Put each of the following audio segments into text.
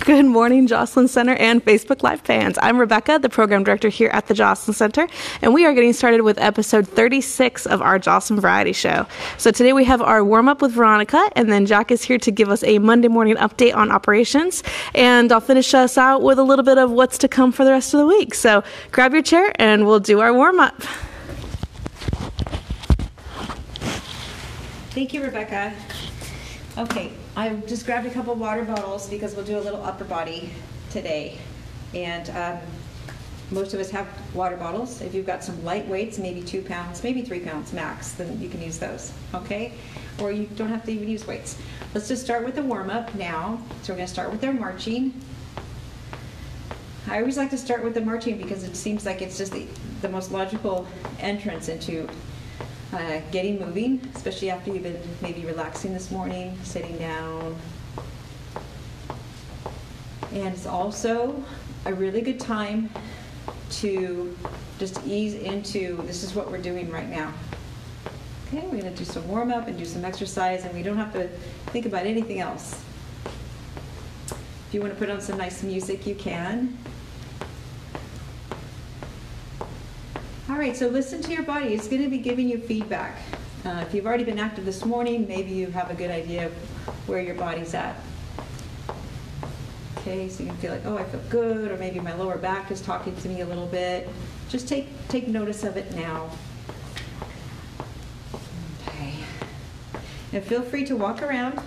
Good morning, Joslyn Center and Facebook Live fans. I'm Rebecca, the program director here at the Joslyn Center, and we are getting started with episode 36 of our Joslyn Variety Show. So today we have our warm-up with Veronica, and then Jack is here to give us a Monday morning update on operations, and I'll finish us out with a little bit of what's to come for the rest of the week. So grab your chair, and we'll do our warm-up. Thank you, Rebecca. Okay, I just grabbed a couple water bottles because we'll do a little upper body today. And most of us have water bottles. If you've got some light weights, maybe 2 pounds, maybe 3 pounds max, then you can use those, okay? Or you don't have to even use weights. Let's just start with the warm-up now. So we're gonna start with our marching. I always like to start with the marching because it seems like it's just the most logical entrance into getting moving, especially after you've been maybe relaxing this morning, sitting down. And it's also a really good time to just ease into, this is what we're doing right now. Okay, we're going to do some warm up and do some exercise, and we don't have to think about anything else. If you want to put on some nice music, you can. All right, so listen to your body. It's going to be giving you feedback. If you've already been active this morning, maybe you have a good idea of where your body's at. Okay, so you can feel like, oh, I feel good, or maybe my lower back is talking to me a little bit. Just take notice of it now. Okay. And feel free to walk around.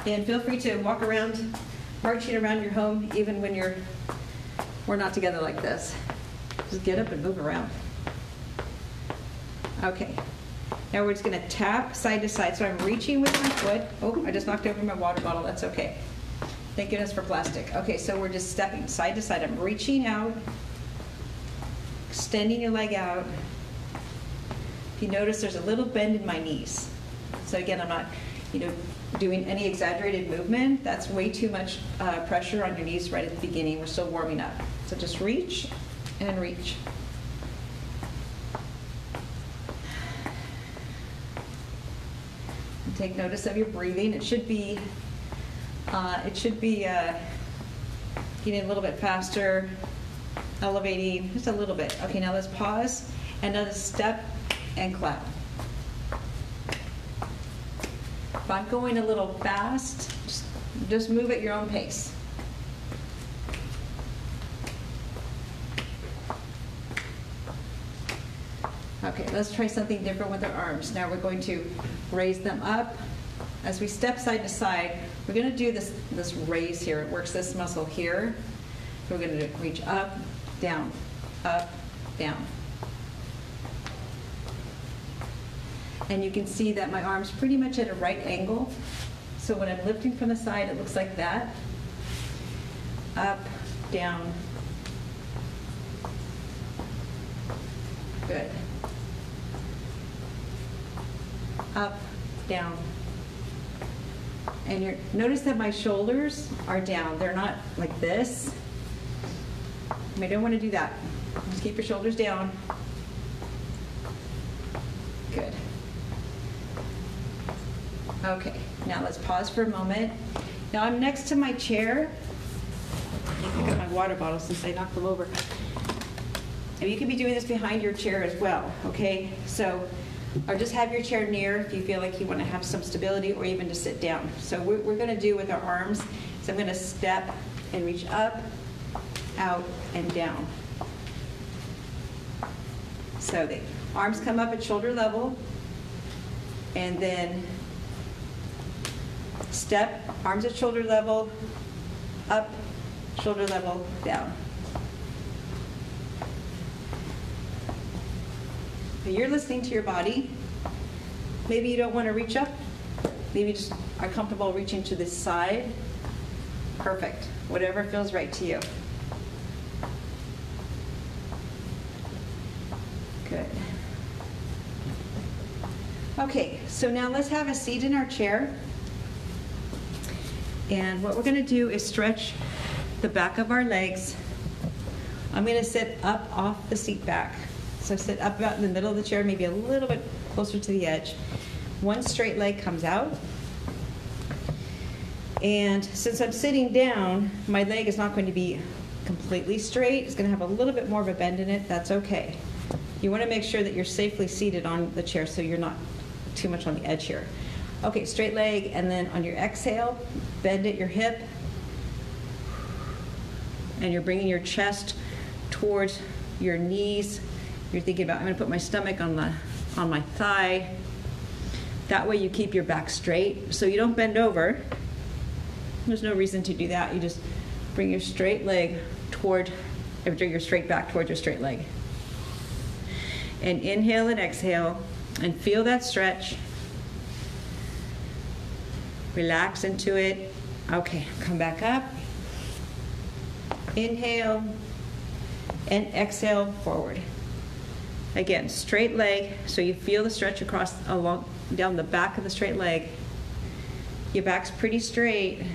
And feel free to walk around, marching around your home, even when we're not together like this. Just get up and move around. Okay. Now we're just going to tap side to side. So I'm reaching with my foot. Oh, I just knocked over my water bottle. That's okay. Thank goodness for plastic. Okay, so we're just stepping side to side. I'm reaching out, extending your leg out. If you notice, there's a little bend in my knees. So again, I'm not, doing any exaggerated movement. That's way too much pressure on your knees right at the beginning. We're still warming up. So just reach and reach. And take notice of your breathing. It should be getting a little bit faster, elevating just a little bit. Okay, now let's pause and now let's step and clap. If I'm going a little fast, just move at your own pace. Okay, let's try something different with our arms. Now we're going to raise them up. As we step side to side, we're going to do this raise here. It works this muscle here. So we're going to reach up, down, down. And you can see that my arm's pretty much at a right angle. So when I'm lifting from the side, it looks like that. Up, down. Good. Up, down. And notice that my shoulders are down. They're not like this. I don't want to do that. Just keep your shoulders down. Good. Okay, now let's pause for a moment. Now I'm next to my chair. Let me pick up my water bottle since I knocked them over. And you can be doing this behind your chair as well, okay? So, or just have your chair near if you feel like you want to have some stability, or even to sit down. So what we're going to do with our arms is I'm going to step and reach up, out, and down. So the arms come up at shoulder level, and then step, arms at shoulder level, up, shoulder level, down. Now you're listening to your body. Maybe you don't want to reach up. Maybe you just are comfortable reaching to this side. Perfect. Whatever feels right to you. Good. Okay, so now let's have a seat in our chair. And what we're going to do is stretch the back of our legs. I'm going to sit up off the seat back. So So sit up about in the middle of the chair, maybe a little bit closer to the edge. One straight leg comes out. And since I'm sitting down, my leg is not going to be completely straight. It's going to have a little bit more of a bend in it. That's okay. You want to make sure that you're safely seated on the chair so you're not too much on the edge here. Okay, straight leg, and then on your exhale, bend at your hip. And you're bringing your chest towards your knees. You're thinking about, I'm going to put my stomach on my thigh. That way you keep your back straight so you don't bend over. There's no reason to do that. You just bring your straight leg your straight back towards your straight leg. And inhale and exhale and feel that stretch. Relax into it. Okay, come back up. Inhale and exhale forward. Again, straight leg, so you feel the stretch down the back of the straight leg. Your back's pretty straight.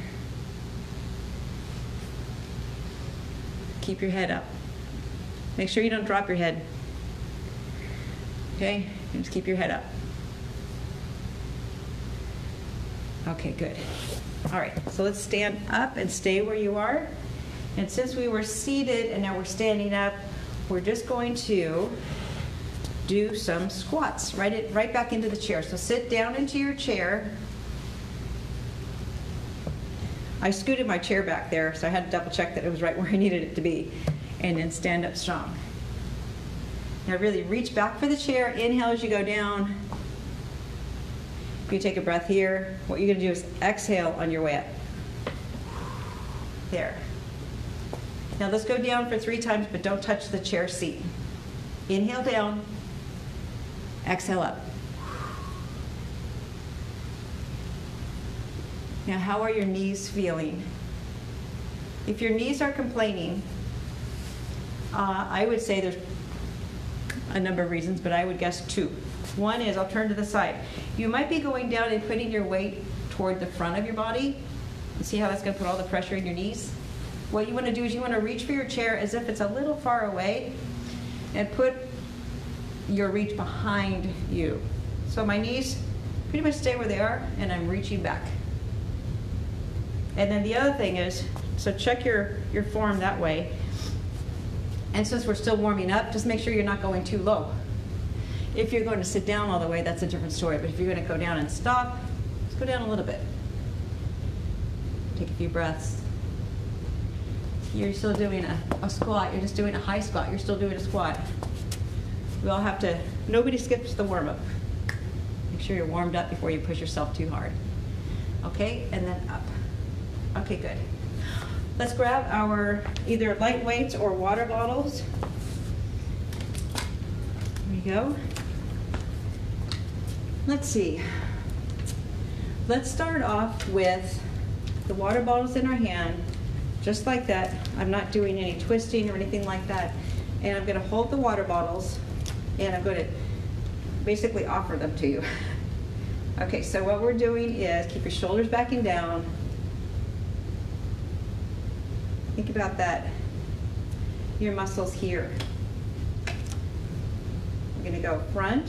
Keep your head up. Make sure you don't drop your head. Okay, and just keep your head up. Okay, good. All right, so let's stand up and stay where you are. And since we were seated and now we're standing up, we're just going to do some squats. Right back into the chair. So sit down into your chair. I scooted my chair back there, so I had to double check that it was right where I needed it to be. And then stand up strong. Now really reach back for the chair. Inhale as you go down. If you take a breath here, what you're going to do is exhale on your way up. There. Now let's go down for 3 times, but don't touch the chair seat. Inhale down. Exhale up. Now, how are your knees feeling? If your knees are complaining, I would say there's a number of reasons, but I would guess 2. One is, I'll turn to the side. You might be going down and putting your weight toward the front of your body. You see how that's going to put all the pressure in your knees? What you want to do is you want to reach for your chair as if it's a little far away and put your reach behind you. So my knees pretty much stay where they are, and I'm reaching back. And then the other thing is, so check your form that way. And since we're still warming up, just make sure you're not going too low. If you're going to sit down all the way, that's a different story. But if you're going to go down and stop, let's go down a little bit. Take a few breaths. You're still doing a squat. You're just doing a high squat. You're still doing a squat. We all have to, nobody skips the warm-up. Make sure you're warmed up before you push yourself too hard. Okay, and then up. Okay, good. Let's grab our either light weights or water bottles. There we go. Let's see. Let's start off with the water bottles in our hand, just like that. I'm not doing any twisting or anything like that. And I'm going to hold the water bottles, and I'm going to basically offer them to you. Okay, so what we're doing is keep your shoulders back and down. Think about that, your muscles here. We're going to go front,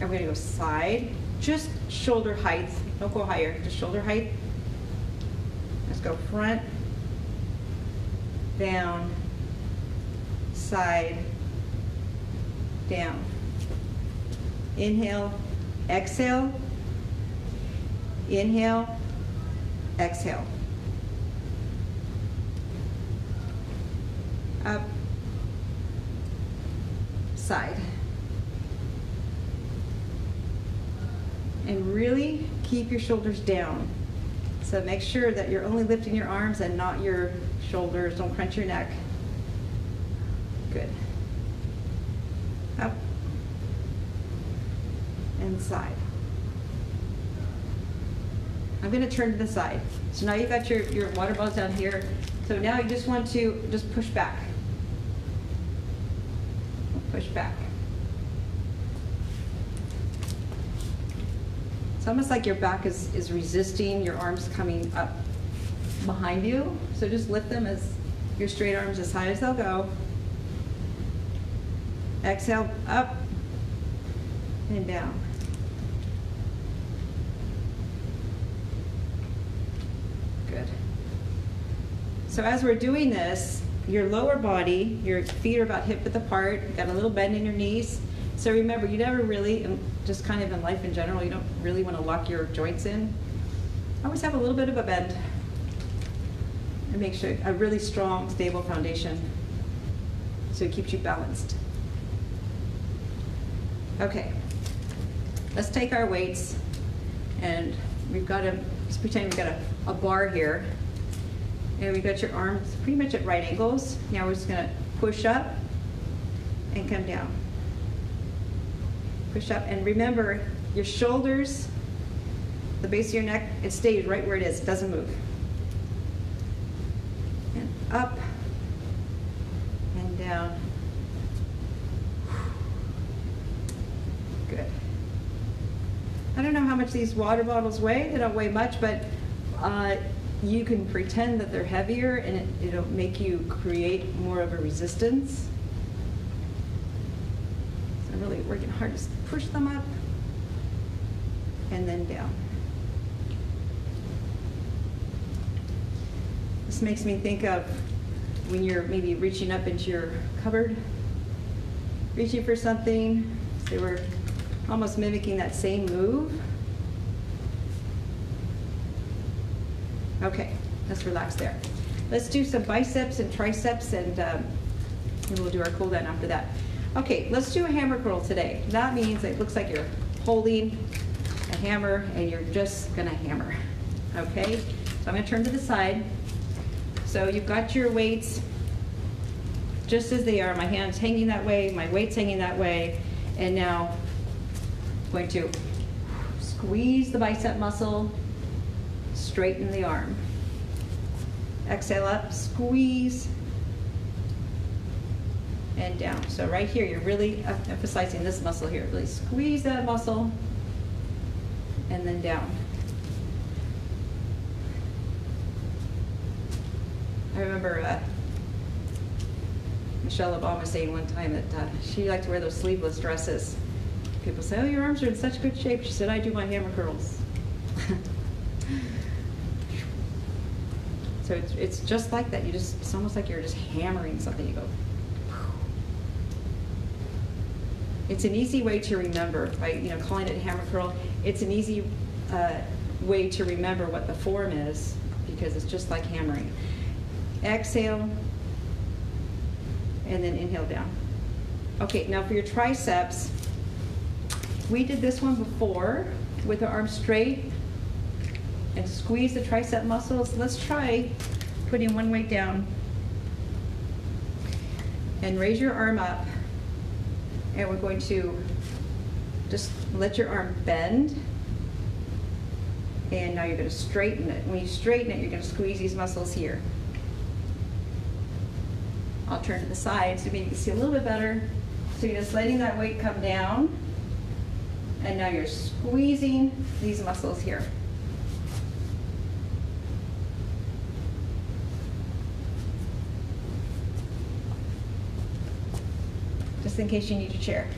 and we're going to go side, just shoulder height. Don't go higher, just shoulder height. Let's go front, down, side, down. Inhale, exhale, inhale, exhale. Up, side. And really keep your shoulders down. So make sure that you're only lifting your arms and not your shoulders. Don't crunch your neck. Good. Up and side. I'm going to turn to the side. So now you've got your water bottles down here. So now you just want to just push back. Push back. It's almost like your back is resisting your arms coming up behind you. So just lift them as your straight arms as high as they'll go. Exhale, up and down. Good. So as we're doing this, your lower body, your feet are about hip width apart, you've got a little bend in your knees. So remember, you never really, just kind of in life in general, you don't really want to lock your joints in. Always have a little bit of a bend and make sure a really strong, stable foundation so it keeps you balanced. Okay, let's take our weights and we've got just pretend we've got a bar here. And we've got your arms pretty much at right angles. Now we're just gonna push up and come down. Push up, and remember, your shoulders, the base of your neck, it stays right where it is, it doesn't move. And up and down. Good. I don't know how much these water bottles weigh. They don't weigh much, but you can pretend that they're heavier and it'll make you create more of a resistance. So I'm really working hard to push them up and then down. This makes me think of when you're maybe reaching up into your cupboard, reaching for something. They were almost mimicking that same move. Okay, let's relax there. Let's do some biceps and triceps, and we'll do our cool down after that. Okay, let's do a hammer curl today. That means it looks like you're holding a hammer and you're just gonna hammer. Okay, so I'm gonna turn to the side. So you've got your weights just as they are. My hand's hanging that way, my weight's hanging that way, and now I'm going to squeeze the bicep muscle, straighten the arm. Exhale up, squeeze, and down. So right here, you're really emphasizing this muscle here. Really squeeze that muscle, and then down. I remember Michelle Obama saying one time that she liked to wear those sleeveless dresses. People say, oh, your arms are in such good shape. She said, I do my hammer curls. So it's just like that. It's almost like you're just hammering something. You go. It's an easy way to remember by calling it a hammer curl. It's an easy way to remember what the form is because it's just like hammering. Exhale, and then inhale down. Okay, now for your triceps, we did this one before with the arms straight and squeeze the tricep muscles. Let's try putting one weight down and raise your arm up, and we're going to just let your arm bend, and now you're going to straighten it. When you straighten it, you're going to squeeze these muscles here. I'll turn to the side so maybe you can see a little bit better. So you're just letting that weight come down, and now you're squeezing these muscles here. Just in case you need your chair.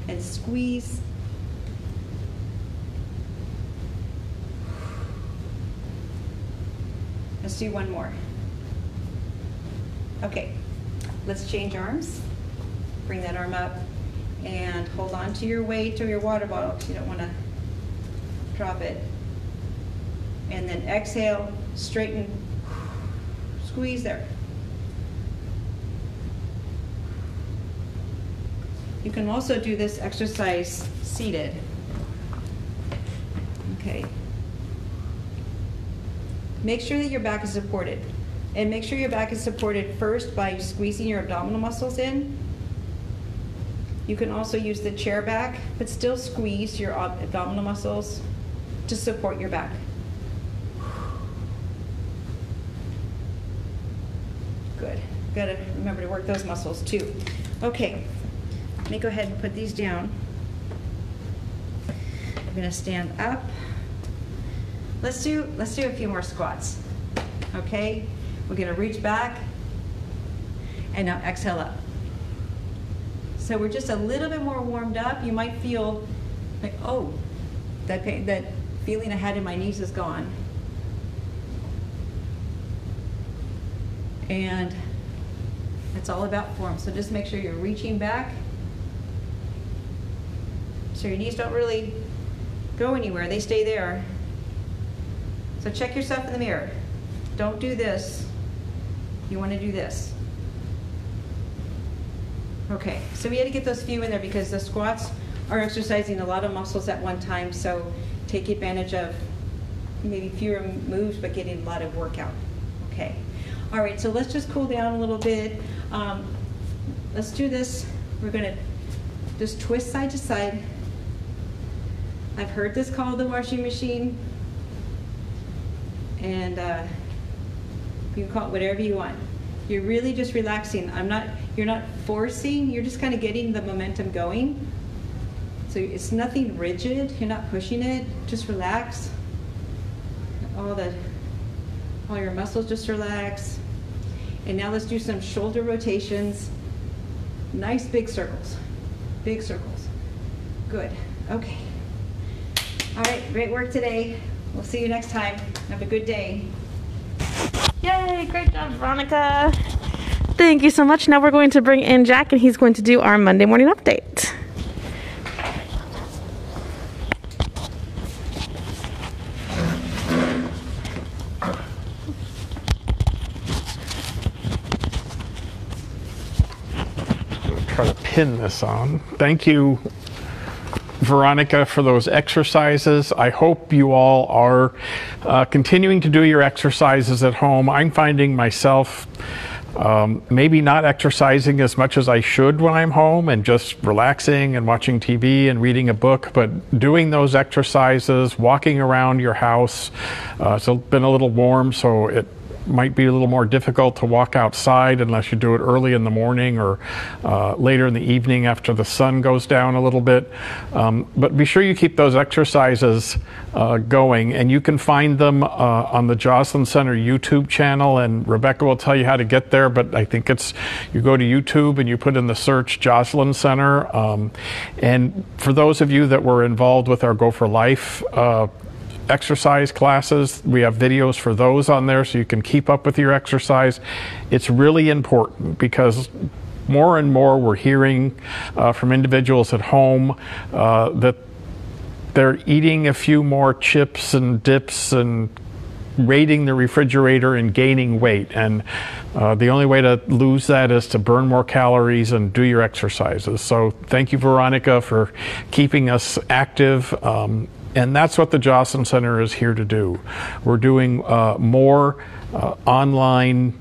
And squeeze. Let's do one more. Okay, let's change arms. Bring that arm up and hold on to your weight or your water bottle because you don't want to drop it. And then exhale, straighten, squeeze there. You can also do this exercise seated. Okay. Make sure that your back is supported. And make sure your back is supported first by squeezing your abdominal muscles in. You can also use the chair back, but still squeeze your abdominal muscles to support your back. Good. Gotta remember to work those muscles too. Okay. Let me go ahead and put these down. I'm gonna stand up. Let's do a few more squats. Okay? We're gonna reach back and now exhale up. So we're just a little bit more warmed up. You might feel like, oh, that pain, that feeling I had in my knees is gone. And it's all about form. So just make sure you're reaching back so your knees don't really go anywhere. They stay there. So check yourself in the mirror. Don't do this. You want to do this. Okay, so we had to get those few in there because the squats are exercising a lot of muscles at one time, so take advantage of maybe fewer moves but getting a lot of workout. Okay. All right, so let's just cool down a little bit. Let's do this. We're going to just twist side to side. I've heard this called the washing machine, and you can call it whatever you want. You're really just relaxing. You're not forcing, you're just kind of getting the momentum going. So it's nothing rigid, you're not pushing it, just relax. All your muscles just relax. And now let's do some shoulder rotations. Nice big circles. Big circles. Good. Okay. All right, great work today. We'll see you next time. Have a good day. Yay, great job, Veronica. Thank you so much. Now we're going to bring in Jack, and he's going to do our Monday morning update. Try to pin this on. Thank you, Veronica, for those exercises. I hope you all are continuing to do your exercises at home. I'm finding myself maybe not exercising as much as I should when I'm home and just relaxing and watching TV and reading a book, but doing those exercises, walking around your house. It's been a little warm, so it might be a little more difficult to walk outside unless you do it early in the morning or later in the evening after the sun goes down a little bit. But be sure you keep those exercises going, and you can find them on the Joslyn Center YouTube channel, and Rebecca will tell you how to get there, but I think you go to YouTube and you put in the search Joslyn Center. And for those of you that were involved with our Go for Life exercise classes, we have videos for those on there so you can keep up with your exercise. It's really important because more and more we're hearing from individuals at home that they're eating a few more chips and dips and raiding the refrigerator and gaining weight, and the only way to lose that is to burn more calories and do your exercises. So thank you, Veronica, for keeping us active. And that's what the Joslyn Center is here to do. We're doing more online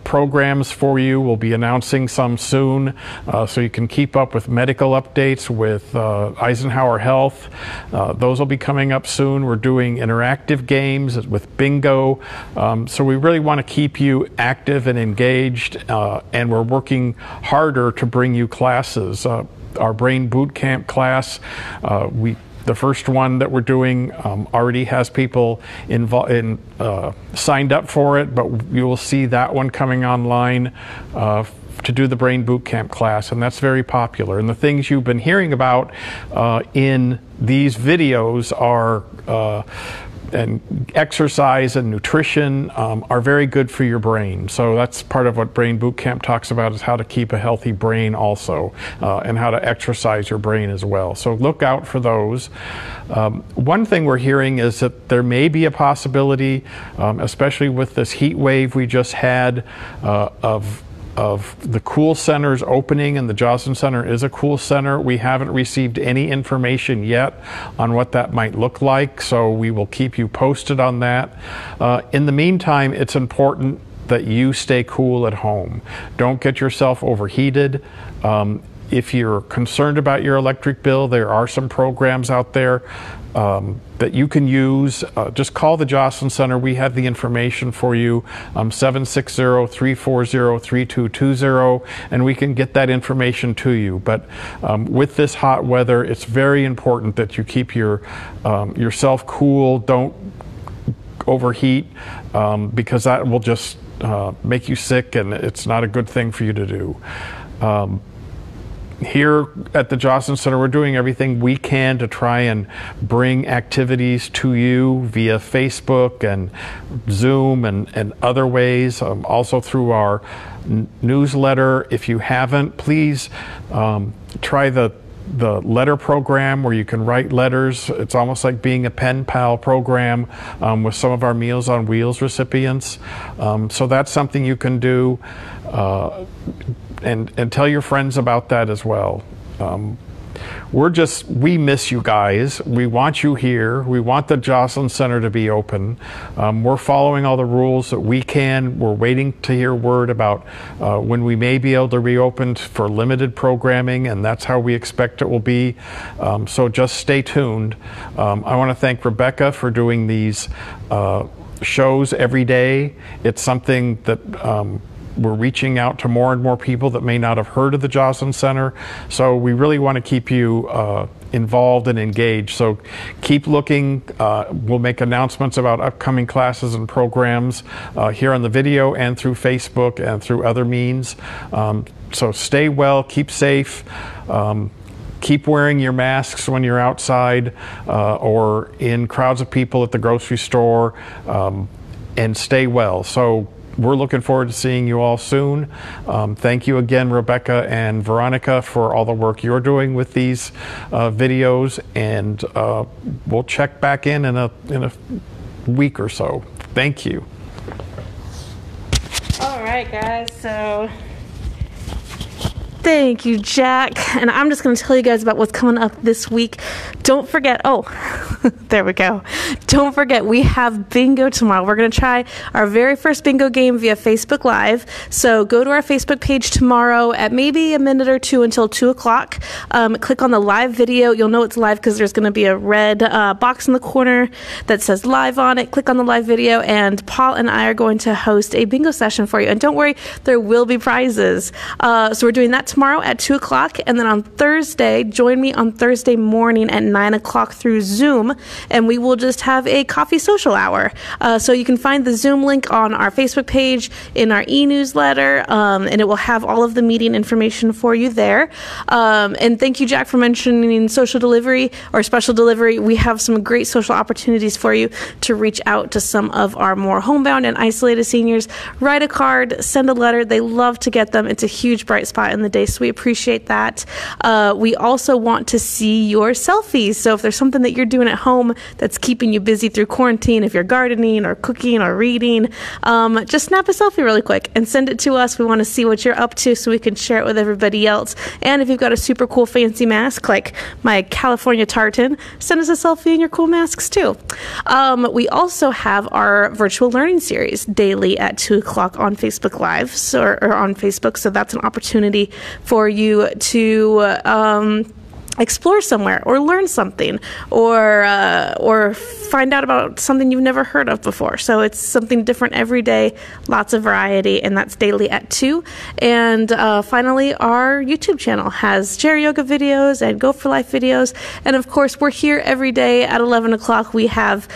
programs for you. We'll be announcing some soon, so you can keep up with medical updates with Eisenhower Health. Those will be coming up soon. We're doing interactive games with bingo. So we really want to keep you active and engaged, and we're working harder to bring you classes. Our Brain Boot Camp class, the first one that we're doing already has people signed up for it, but you will see that one coming online to do the Brain Boot Camp class, and that's very popular. And the things you've been hearing about in these videos are and exercise and nutrition are very good for your brain. So that's part of what Brain Boot Camp talks about, is how to keep a healthy brain also, and how to exercise your brain as well. So look out for those. One thing we're hearing is that there may be a possibility, especially with this heat wave we just had, of the cool centers opening, and the Joslyn Center is a cool center. We haven't received any information yet on what that might look like, so we will keep you posted on that. In the meantime, it's important that you stay cool at home. Don't get yourself overheated. If you're concerned about your electric bill, there are some programs out there that you can use. Just call the Joslyn Center. We have the information for you, 760-340-3220, and we can get that information to you. But with this hot weather, it's very important that you keep yourself cool. Don't overheat, because that will just make you sick, and it's not a good thing for you to do. here at the Joslyn Center, we're doing everything we can to try and bring activities to you via Facebook and Zoom and other ways, also through our newsletter. If you haven't, please try the letter program where you can write letters. It's almost like being a pen pal program with some of our Meals on Wheels recipients. So that's something you can do. And tell your friends about that as well. We miss you guys. We want you here. We want the Joslyn Center to be open. We're following all the rules that we can. We're waiting to hear word about when we may be able to reopen for limited programming, and that's how we expect it will be. So just stay tuned. I want to thank Rebecca for doing these shows every day. It's something that we're reaching out to more and more people that may not have heard of the Joslyn Center. So we really want to keep you involved and engaged. So keep looking. We'll make announcements about upcoming classes and programs here on the video and through Facebook and through other means. So stay well, keep safe. Keep wearing your masks when you're outside or in crowds of people at the grocery store, and stay well. So we're looking forward to seeing you all soon. Thank you again, Rebecca and Veronica, for all the work you're doing with these videos, and we'll check back in a week or so. Thank you. All right, guys, so thank you, Jack. And I'm just going to tell you guys about what's coming up this week. Don't forget, there we go. Don't forget, we have bingo tomorrow. We're going to try our very first bingo game via Facebook Live. So go to our Facebook page tomorrow at maybe a minute or two until 2 o'clock. Click on the live video. You'll know it's live because there's going to be a red box in the corner that says live on it. Click on the live video, and Paul and I are going to host a bingo session for you. And don't worry, there will be prizes. So we're doing that tomorrow at 2 o'clock. And then on Thursday, join me on Thursday morning at 9 o'clock through Zoom, and we will just have a coffee social hour. So you can find the Zoom link on our Facebook page, in our e-newsletter, and it will have all of the meeting information for you there. And thank you, Jack, for mentioning social delivery or special delivery. We have some great social opportunities for you to reach out to some of our more homebound and isolated seniors. Write a card, send a letter. They love to get them. It's a huge bright spot in the day, so we appreciate that. We also want to see your selfies. So if there's something that you're doing at home that's keeping you busy through quarantine, if you're gardening or cooking or reading, just snap a selfie really quick and send it to us. We want to see what you're up to so we can share it with everybody else. And if you've got a super cool fancy mask like my California tartan, send us a selfie in your cool masks too. We also have our virtual learning series daily at 2 o'clock on Facebook Live, or on Facebook. So that's an opportunity for you to explore somewhere or learn something or find out about something you've never heard of before. So it's something different every day, lots of variety, and that's daily at 2. And finally, our YouTube channel has chair yoga videos and Go for Life videos. And of course, we're here every day at 11 o'clock. We have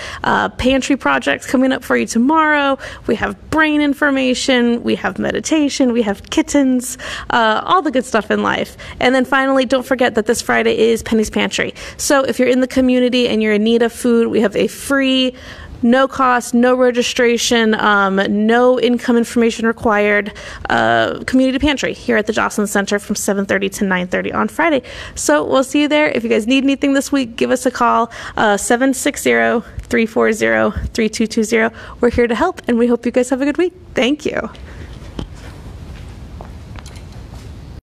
pantry projects coming up for you tomorrow. We have brain information. We have meditation. We have kittens, all the good stuff in life. And then finally, don't forget that this Friday is Penny's Pantry. So if you're in the community and you're in need of food, we have a free, no cost, no registration, no income information required community pantry here at the Joslyn Center from 7:30 to 9:30 on Friday. So we'll see you there. If you guys need anything this week, give us a call, 760-340-3220. We're here to help, and we hope you guys have a good week. Thank you.